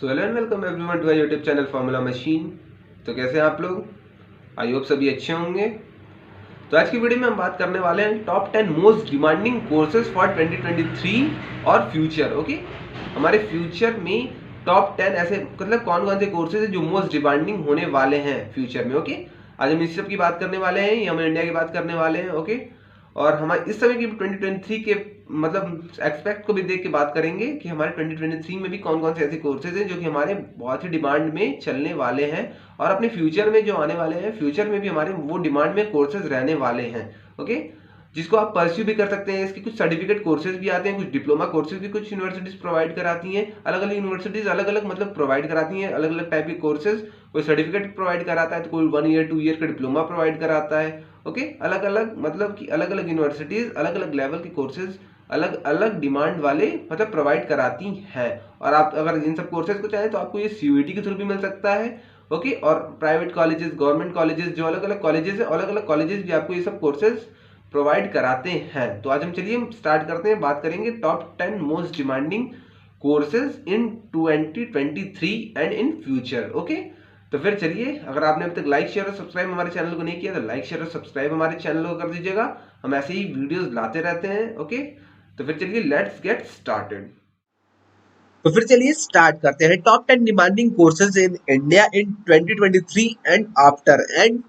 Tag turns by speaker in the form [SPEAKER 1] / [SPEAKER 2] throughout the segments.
[SPEAKER 1] So hello and welcome everyone to my YouTube channel formula machine. तो कैसे हैं आप लोग? आई होप सभी अच्छे होंगे। तो आज की वीडियो में हम बात करने वाले हैं top 10 most demanding courses for 2023 और फ्यूचर। ओके, हमारे फ्यूचर में टॉप 10 ऐसे मतलब कौन कौन से कोर्सेज हैं जो मोस्ट डिमांडिंग होने वाले हैं फ्यूचर में। ओके, आज हम इस सब की बात करने वाले हैं, हम इंडिया की बात करने वाले हैं। ओके, और हमारे इस समय की 2023 के मतलब एक्सपेक्ट को भी देख के बात करेंगे कि हमारे 2023 में भी कौन कौन से ऐसे कोर्सेज हैं जो कि हमारे बहुत ही डिमांड में चलने वाले हैं और अपने फ्यूचर में जो आने वाले हैं फ्यूचर में भी हमारे वो डिमांड में कोर्सेज रहने वाले हैं। ओके, जिसको आप परस्यू भी कर सकते हैं। इसके कुछ सर्टिफिकेट कोर्सेज भी आते हैं, कुछ डिप्लोमा कोर्सेज भी कुछ यूनिवर्सिटीज प्रोवाइड कराती हैं। अलग अलग यूनिवर्सिटीज अलग अलग मतलब प्रोवाइड कराती हैं अलग अलग टाइप के कोर्सेज। कोई सर्टिफिकेट प्रोवाइड कराता है तो कोई 1 ईयर 2 ईयर का डिप्लोमा प्रोवाइड कराता है। ओके, अलग अलग मतलब कि अलग अलग यूनिवर्सिटीज अलग अलग लेवल के कोर्सेज अलग अलग डिमांड वाले मतलब प्रोवाइड कराती हैं। और आप अगर इन सब कोर्सेज को चाहें तो आपको ये सीयूईटी के थ्रू भी मिल सकता है। ओके, और प्राइवेट कॉलेजेस, गवर्नमेंट कॉलेजेस, जो अलग अलग कॉलेजेस है, अलग अलग कॉलेजेस भी आपको ये सब कोर्सेज प्रोवाइड कराते हैं। तो आज हम चलिए स्टार्ट करते हैं, बात करेंगे top 10 most demanding courses in 2023 and in future. Okay, तो फिर चलिए, अगर आपने अभी तक लाइक शेयर और सब्सक्राइब हमारे चैनल को नहीं किया तो लाइक शेयर और सब्सक्राइब हमारे चैनल को कर दीजिएगा। हम ऐसे ही वीडियोस लाते रहते हैं। ओके, तो फिर चलिए लेट्स गेट स्टार्टेड।
[SPEAKER 2] तो फिर चलिए स्टार्ट करते हैं top 10 demanding courses in India in 2023 and after. And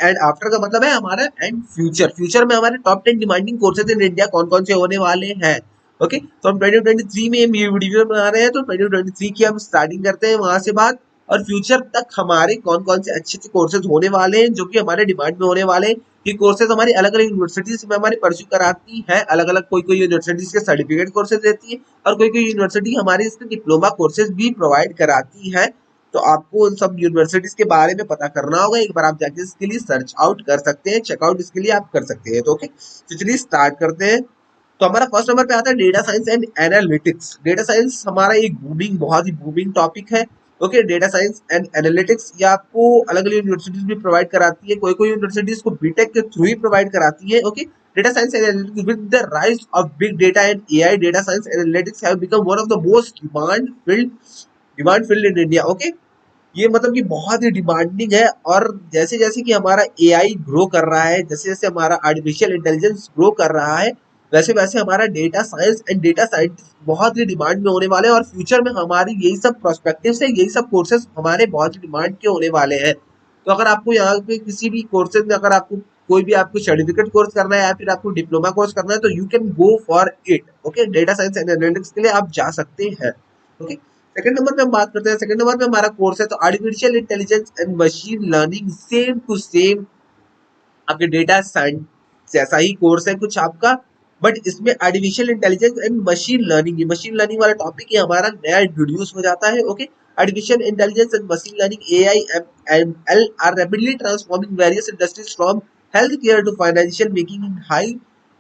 [SPEAKER 2] after का मतलब है हमारा एंड फ्यूचर में हमारे top 10 demanding courses in India कौन कौन से होने वाले हैं। ओके, तो हम 2023 में ये वीडियो बना रहे हैं, तो 2023 की हम स्टार्टिंग करते हैं वहां से बात। और फ्यूचर तक हमारे कौन कौन से अच्छे अच्छे कोर्सेज होने वाले हैं जो कि हमारे डिमांड में होने वाले हैं। ये कोर्सेज हमारी अलग अलग यूनिवर्सिटीज में हमारी परस्यू कराती है। अलग अलग कोई यूनिवर्सिटीज के सर्टिफिकेट कोर्सेज देती है और कोई यूनिवर्सिटी हमारी इसके डिप्लोमा कोर्सेज भी प्रोवाइड कराती है। तो आपको उन सब यूनिवर्सिटीज के बारे में पता करना होगा। एक बार आप जाके इसके लिए सर्च आउट कर सकते हैं, चेकआउट इसके लिए आप कर सकते हैं। तो ओके, तो चलिए स्टार्ट करते हैं। तो हमारा फर्स्ट नंबर पे आता है data science and analytics. Data science हमारा एक बहुत ही बूमिंग टॉपिक है। Okay, data science and analytics ये आपको अलग अलग यूनिवर्सिटीज भी प्रोवाइड कराती है। कोई यूनिवर्सिटीज को बीटेक के थ्रू ही प्रोवाइड कराती है। Okay, data science and analytics with the rise of big data and AI, data science and analytics have become one of the most demand filled in India. Okay, ये मतलब कि बहुत ही demanding है। और जैसे जैसे कि हमारा एआई ग्रो कर रहा है, जैसे जैसे हमारा आर्टिफिशियल इंटेलिजेंस ग्रो कर रहा है, वैसे वैसे हमारा data science and data scientist बहुत ही डिमांड में होने वाले हैं। और फ्यूचर में हमारी यही सब प्रोस्पेक्टिव है, यही सब कोर्सेज हमारे बहुत ही डिमांड के होने वाले हैं। तो अगर आपको यहाँ पे किसी भी कोर्सेज में अगर आपको कोई भी आपको सर्टिफिकेट कोर्स करना है या फिर आपको डिप्लोमा कोर्स करना है तो you can go for it. Okay, data science and analytics के लिए आप जा सकते हैं। ओके, सेकंड नंबर पे हम बात करते हैं। सेकंड नंबर पे हमारा कोर्स है तो artificial intelligence and machine learning, same to same आपके डेटा साइंस जैसा ही कोर्स है कुछ आपका, बट इसमें artificial intelligence and machine learning वाला टॉपिक ये हमारा नया इंट्रोड्यूस हो जाता है। Okay, artificial intelligence and machine learning AI and L are rapidly transforming various industries from health care to financial making in high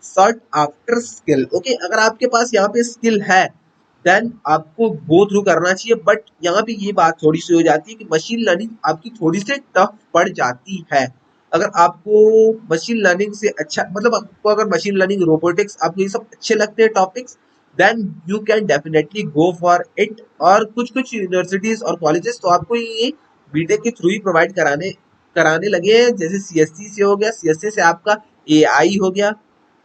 [SPEAKER 2] sought after skill. Okay, अगर आपके पास यहाँ पे स्किल है देन आपको गो थ्रू करना चाहिए। बट यहाँ पे ये बात थोड़ी सी हो जाती है कि मशीन लर्निंग आपकी थोड़ी सी टफ पड़ जाती है। अगर आपको मशीन लर्निंग से अच्छा मतलब आपको अगर मशीन लर्निंग रोबोटिक्स आपको ये सब अच्छे लगते हैं topics, then you can definitely go for it. और कुछ कुछ यूनिवर्सिटीज और कॉलेजेस तो आपको ये बीटेक के थ्रू ही प्रोवाइड कराने कराने लगे हैं, जैसे सीएससी से हो गया, सीएससी से आपका एआई हो गया।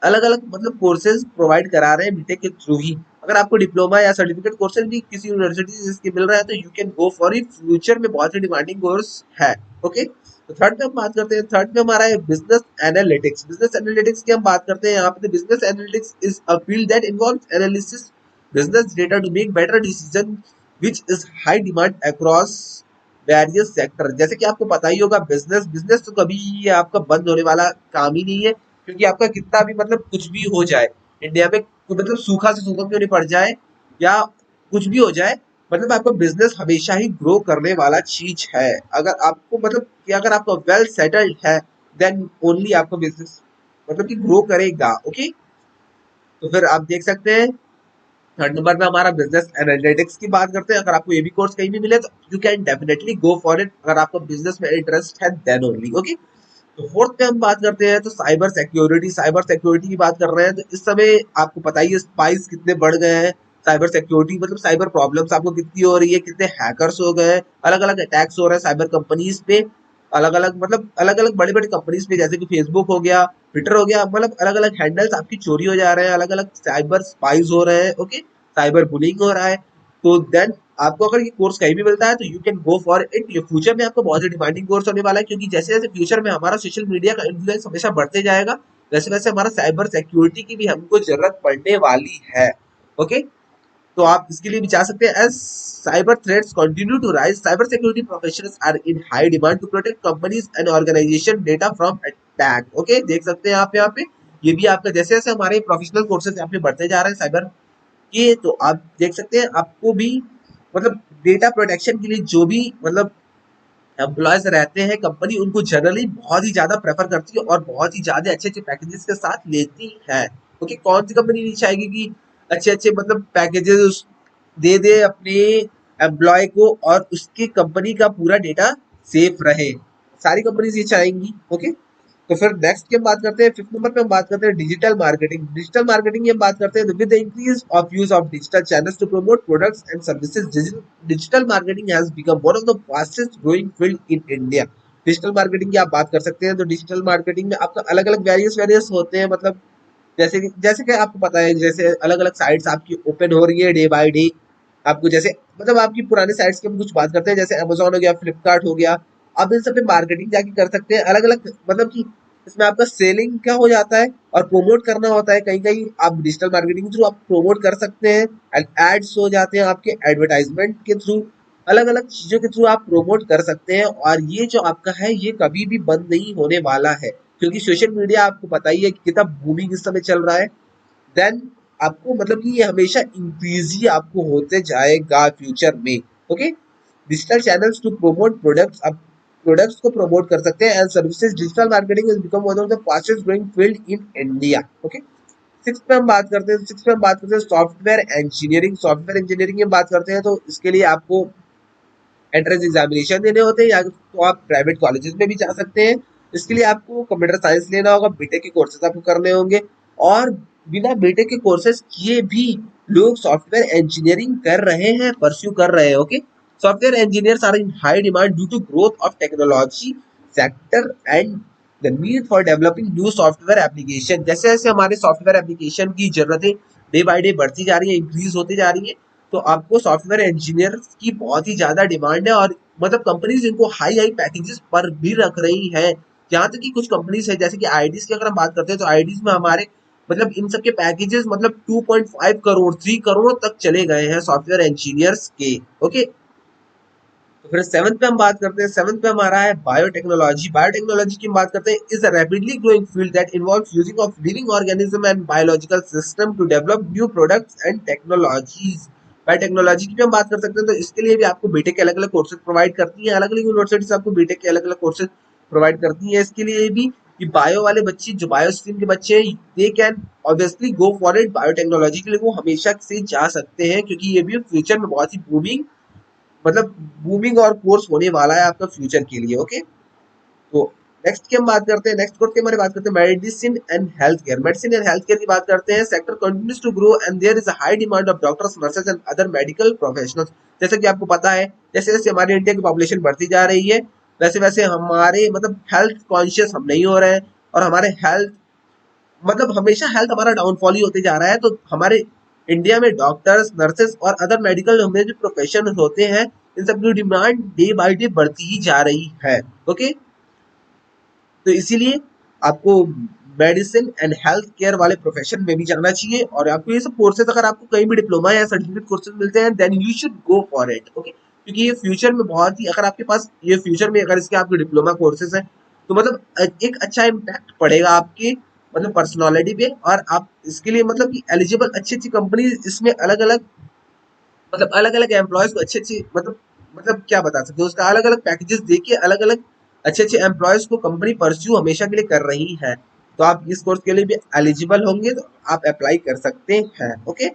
[SPEAKER 2] अलग अलग मतलब कोर्सेज प्रोवाइड करा रहे हैं बीटेक के थ्रू ही। अगर आपको डिप्लोमा या सर्टिफिकेट कोर्सेज भी किसी यूनिवर्सिटी से मिल रहा है तो you can go for it. Future में बहुत ही डिमांडिंग कोर्स है। ओके, तो थर्ड पे हम बात करते हैं। थर्ड पे हमारा है बिजनेस एनालिटिक्स। बिजनेस एनालिटिक्स की हम बात करते हैं यहाँ पे। Business analytics is a field that involves analysis business data to make better decision which is high demand across various sector. जैसे कि आपको पता ही होगा बिजनेस बिजनेस तो कभी ये आपका बंद होने वाला काम ही नहीं है, क्योंकि आपका कितना भी मतलब कुछ भी हो जाए इंडिया में, मतलब सूखा से सूखा क्यों नहीं पड़ जाए या कुछ भी हो जाए, मतलब आपका बिजनेस हमेशा ही ग्रो करने वाला चीज है। अगर आपको मतलब कि अगर आपका वेल सेटल्ड है देन ओनली आपका बिजनेस मतलब कि ग्रो करेगा। ओके, तो फिर आप देख सकते हैं थर्ड नंबर पे हमारा बिजनेस एनालिटिक्स की बात करते हैं। अगर आपको ये भी कोर्स कहीं भी मिले तो you can definitely go for it, अगर आपको बिजनेस में इंटरेस्ट है देन ओनली। ओके, तो फोर्थ पे हम बात करते हैं तो साइबर सिक्योरिटी। साइबर सिक्योरिटी की बात कर रहे हैं तो इस समय आपको पता ही है स्पाइस कितने बढ़ गए हैं। साइबर सिक्योरिटी मतलब साइबर प्रॉब्लम्स आपको कितनी हो रही है, कितने हैकर्स हो गए, अलग अलग अटैक्स हो रहे हैं साइबर कंपनीज पे, अलग अलग मतलब अलग अलग बड़ी बड़ी कंपनीज पे, जैसे कि फेसबुक हो गया, ट्विटर हो गया, मतलब अलग अलग हैंडल्स आपकी चोरी हो जा रहे हैं, अलग अलग साइबर स्पाइज हो रहे हैं, ओके, साइबर बुलिंग हो रहा है। तो देन आपको अगर ये कोर्स कहीं भी मिलता है तो you can go for it. ये फ्यूचर में आपको बहुत ही डिमांडिंग कोर्स होने वाला है, क्योंकि जैसे जैसे फ्यूचर में हमारा सोशल मीडिया का इन्फ्लुएंस हमेशा बढ़ते जाएगा, वैसे वैसे हमारा साइबर सिक्योरिटी की भी हमको जरूरत पड़ने वाली है। ओके, तो आप इसके लिए भी जा सकते हैं। As cyber threats continue to rise, cyber security professionals are in high demand to protect companies and organization data from attack. Okay, देख सकते हैं आप यहाँ पे, ये भी आपका जैसे जैसे हमारे प्रोफेशनल कोर्सेज यहाँ पे बढ़ते जा रहे हैं साइबर के, तो आप देख सकते हैं आपको भी मतलब डेटा प्रोटेक्शन के लिए जो भी मतलब एम्प्लॉयज रहते हैं कंपनी, उनको जनरली बहुत ही ज्यादा प्रेफर करती है और बहुत ही ज्यादा अच्छे अच्छे पैकेजेस के साथ लेती है। ओके, कौन सी कंपनी नहीं चाहेगी कि अच्छे अच्छे मतलब पैकेजेस दे दे अपने एम्प्लॉय को और उसकी कंपनी का पूरा डेटा सेफ रहे, सारी कंपनीज ये चाहेंगी। ओके, तो फिर नेक्स्ट की हम बात करते हैं, फिफ्थ नंबर पे हम बात करते हैं डिजिटल मार्केटिंग। डिजिटल मार्केटिंग की हम बात करते हैं, with the increase of use of digital channels to promote products and services, digital marketing has become one of the fastest growing field in India. Digital marketing की आप बात कर सकते हैं, तो डिजिटल मार्केटिंग में आपका अलग अलग वेरियस वेरियस होते हैं, मतलब जैसे कि आपको पता है, जैसे अलग अलग साइट्स आपकी ओपन हो रही है डे बाय डे, आपको जैसे मतलब आपकी पुरानी साइट्स की हम कुछ बात करते हैं, जैसे अमेजोन हो गया, फ्लिपकार्ट हो गया, आप इन सब पे मार्केटिंग जाके कर सकते हैं। अलग अलग मतलब कि इसमें आपका सेलिंग क्या हो जाता है और प्रोमोट करना होता है, कहीं कहीं आप डिजिटल मार्केटिंग के थ्रू आप प्रोमोट कर सकते हैं, एंड एड्स हो जाते हैं आपके एडवर्टाइजमेंट के थ्रू, अलग अलग चीजों के थ्रू आप प्रोमोट कर सकते हैं। और ये जो आपका है ये कभी भी बंद नहीं होने वाला है, क्योंकि सोशल मीडिया आपको पता ही है कि कितना बूमिंग इस समय चल रहा है। देन आपको मतलब कि ये हमेशा इंक्रीज ही आपको होते जाएगा फ्यूचर में। Okay, digital channels to promote products, आप प्रोडक्ट्स को प्रमोट कर सकते हैं and services. Digital marketing is become one of the fastest growing field in India. Okay, six पे हम बात करते हैं सॉफ्टवेयर इंजीनियरिंग। सॉफ्टवेयर इंजीनियरिंग की हम बात करते हैं, तो इसके लिए आपको एंट्रेंस एग्जामिनेशन देने होते हैं, या तो आप प्राइवेट कॉलेजेस में भी जा सकते हैं। इसके लिए आपको कंप्यूटर साइंस लेना होगा, बीटेक के कोर्सेज आपको करने होंगे, और बिना बीटेक के कोर्सेज किए भी लोग सॉफ्टवेयर इंजीनियरिंग कर रहे हैं, परस्यू कर रहे हैं। Okay, software engineers are in high demand due to growth of technology sector and the need for developing new software application. जैसे जैसे हमारे सॉफ्टवेयर एप्लीकेशन की जरूरतें डे बाय डे बढ़ती जा रही है, इंक्रीज होती जा रही है, तो आपको सॉफ्टवेयर इंजीनियर की बहुत ही ज्यादा डिमांड है, और मतलब कंपनीज इनको हाई हाई पैकेजेस पर भी रख रही है। यहाँ तक कि कुछ कंपनीज है, जैसे कि आईडीज की अगर हम बात करते हैं, तो आईडीज में हमारे मतलब इन सब के पैकेजेस मतलब 2.5 करोड़ 3 करोड़ तक चले गए हैं सॉफ्टवेयर इंजीनियर्स के। ओके, तो फिर सेवंथ पे हम बात करते हैं, सेवंथ पे हमारा है बायोटेक्नोलॉजी। बायोटेक्नोलॉजी की हम बात करते हैं, is a rapidly growing field that involves using of living organism and biological system to develop new products and technologies. Biotechnology की भी हम बात कर सकते हैं, तो इसके लिए भी आपको बीटेक के अलग अलग कोर्सेज प्रोवाइड करती है, अलग अलग यूनिवर्सिटीज आपको बीटेक के अलग अलग कोर्सेज प्रोवाइड करती है। इसके लिए भी कि बायो वाले बच्चे, जो बायो स्ट्रीम के बच्चे हैं, they can obviously go for it. Biotechnology के लिए वो हमेशा से जा सकते हैं, क्योंकि ये भी फ्यूचर में बहुत ही बूमिंग मतलब बूमिंग और कोर्स होने वाला है आपका फ्यूचर के लिए। ओके, तो नेक्स्ट की हम बात करते हैं, नेक्स्ट कोर्स की हमारी बात करते हैं medicine and health care. Medicine and health care की बात करते हैं, sector continues to grow and there is a high demand of doctors, nurses and other medical professionals. जैसे कि आपको पता है, जैसे जैसे हमारे इंडिया की पॉपुलेशन बढ़ती जा रही है, वैसे वैसे हमारे मतलब हेल्थ कॉन्शियस हम नहीं हो रहे हैं, और हमारे हेल्थ मतलब हमेशा हेल्थ हमारा डाउनफॉल ही होते जा रहा है। तो हमारे इंडिया में डॉक्टर्स, नर्सेस और अदर मेडिकल में जो प्रोफेशन होते हैं, इन सब की डिमांड डे बाय डे बढ़ती ही जा रही है। ओके, तो इसीलिए आपको मेडिसिन एंड हेल्थ केयर वाले प्रोफेशन में भी जाना चाहिए, और आपको ये सब कोर्सेज अगर आपको कहीं भी डिप्लोमा या सर्टिफिकेट कोर्सेज मिलते हैं, then you should go for it. Okay, क्योंकि ये फ्यूचर में बहुत ही, अगर आपके पास ये फ्यूचर में अगर इसके आपके डिप्लोमा कोर्सेज हैं, तो मतलब एक अच्छा इम्पैक्ट पड़ेगा आपकी मतलब पर्सनालिटी पे, और आप इसके लिए मतलब कि एलिजिबल अच्छी अच्छी कंपनी इसमें अलग अलग मतलब अलग अलग एम्प्लॉयज को अच्छे अच्छे मतलब क्या बता सकते हो, उसका अलग अलग पैकेजेस देके अलग अलग अच्छे अच्छे एम्प्लॉयज को कंपनी परस्यू हमेशा के लिए कर रही है। तो आप इस कोर्स के लिए भी एलिजिबल होंगे, तो आप अप्लाई कर सकते हैं। ओके,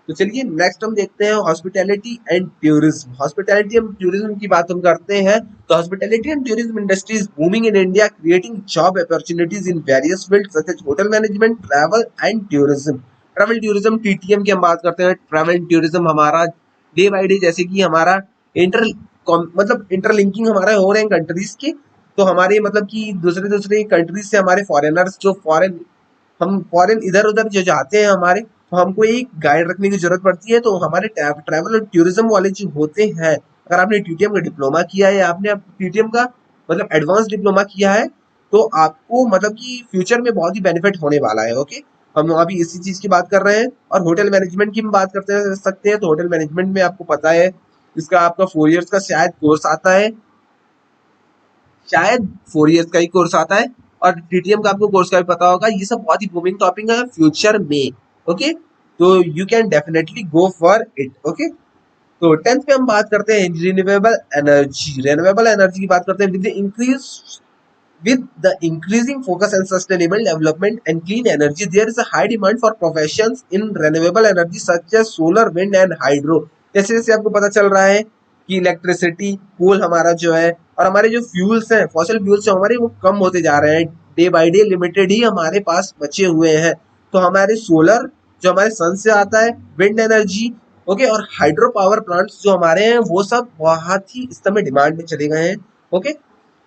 [SPEAKER 2] तो चलिए नेक्स्ट हम देखते हैं hospitality and tourism. Hospitality and tourism की बात हम करते हैं, तो hospitality and tourism industry is booming in India, creating job opportunities in various fields such as hotel management, travel and tourism. Travel tourism TTM की हम बात करते हैं। ट्रैवल टूरिज्म हमारा डे बाय डे जैसे कि हमारा इंटर मतलब इंटरलिंकिंग हमारा हो रहे हैं कंट्रीज के, तो हमारे मतलब कि दूसरे दूसरे कंट्रीज से हमारे फॉरेनर्स जो फॉरेन इधर उधर जो जाते हैं हमारे, तो हमको एक गाइड रखने की जरूरत पड़ती है। तो हमारे ट्रैवल और टूरिज्म वाले जो होते हैं, अगर आपने टीटीएम का डिप्लोमा किया है या आपने टीटीएम का मतलब एडवांस डिप्लोमा किया है, तो आपको मतलब कि फ्यूचर में बहुत ही बेनिफिट होने वाला है। ओके, हम अभी इसी चीज की बात कर रहे हैं। और होटल मैनेजमेंट की हम बात करते सकते हैं, तो होटल मैनेजमेंट में आपको पता है इसका आपका 4 इयर्स का शायद कोर्स आता है, शायद 4 इयर्स का ही कोर्स आता है। और टीटीएम का आपको कोर्स का भी पता होगा। ये सब बहुत ही बूमिंग टॉपिक है फ्यूचर में। ओके, तो you can definitely go for it. Okay, तो 10th पे हम बात करते हैं रिन्यूएबल एनर्जी। रिन्यूएबल एनर्जी की बात करते हैं। With the increasing focus on sustainable development and clean energy, there is a high demand for professions in renewable energy such as solar, wind and hydro। जैसे जैसे आपको पता चल रहा है कि इलेक्ट्रिसिटी, कोल हमारा जो है, और हमारे जो फ्यूल्स हैं, फॉसिल फ्यूल्स जो हमारे वो कम होते जा रहे हैं, डे बाय डे लिमिटेड ही हमारे पास बचे हुए हैं। तो हमारे सोलर जो हमारे सन से आता है, विंड एनर्जी, ओके, और हाइड्रो पावर प्लांट्स जो हमारे हैं वो सब बहुत ही इस समय डिमांड में चले गए हैं। ओके,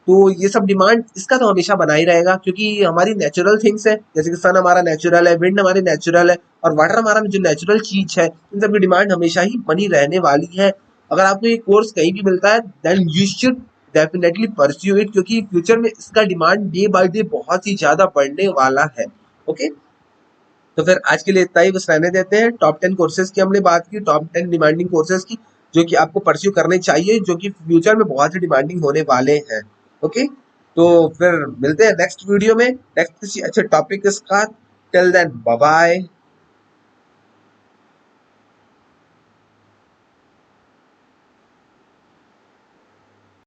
[SPEAKER 2] तो ये सब डिमांड इसका तो हमेशा बना ही रहेगा, क्योंकि हमारी नेचुरल थिंग्स है, जैसे कि सन हमारा नेचुरल है, विंड हमारी नेचुरल है, और वाटर हमारा जो नेचुरल चीज है, इन सब की डिमांड हमेशा ही बनी रहने वाली है। अगर आपको ये कोर्स कहीं भी मिलता है then you should definitely pursue it, क्योंकि फ्यूचर में इसका डिमांड डे बाय डे बहुत ही ज्यादा बढ़ने वाला है। ओके, तो फिर आज के लिए इतना ही, बस रहने देते हैं। टॉप 10 कोर्सेज की हमने बात की, टॉप 10 डिमांडिंग कोर्सेज की, जो कि आपको परस्यू करने चाहिए, जो कि फ्यूचर में बहुत ही डिमांडिंग होने वाले हैं। ओके, तो फिर मिलते हैं नेक्स्ट वीडियो में नेक्स्ट किसी अच्छे टॉपिक के साथ। Till then bye bye.